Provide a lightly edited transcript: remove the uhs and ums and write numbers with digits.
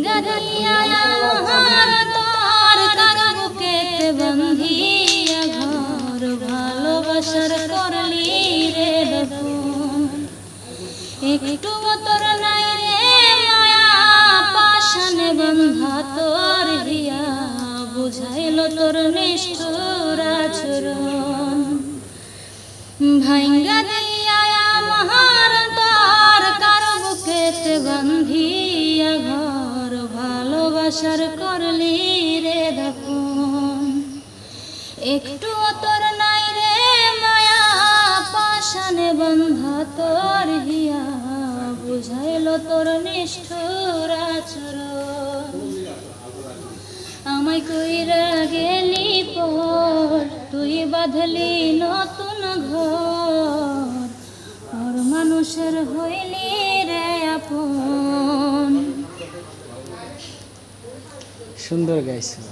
ভাঙ্গা দিয়া আমার তোর কার বুকেতে বান্ধিয়া ঘর ভালোবাসার করলি রে দফন একটু তোর নাই রে মায়া পাশানে বন্ধা তোর হিয়া বুঝাইল তোর নিষ্ঠুর আচরণ ভাঙ্গা দিয়া আমার তোর কার বুকেতে বান্ধিয়া ঘর ভালোবাসার করলি রে দফন একটু তোর নাই রে মায়া পাশানে বন্ধা তোর হিয়া বুঝাইল তোর নিষ্ঠুর আচরণ আমায় কইরা গেলি পর তুই বাঁধলি নতুন ঘর আর মানুষের হইলি রে আপন। সুন্দর গাইছো।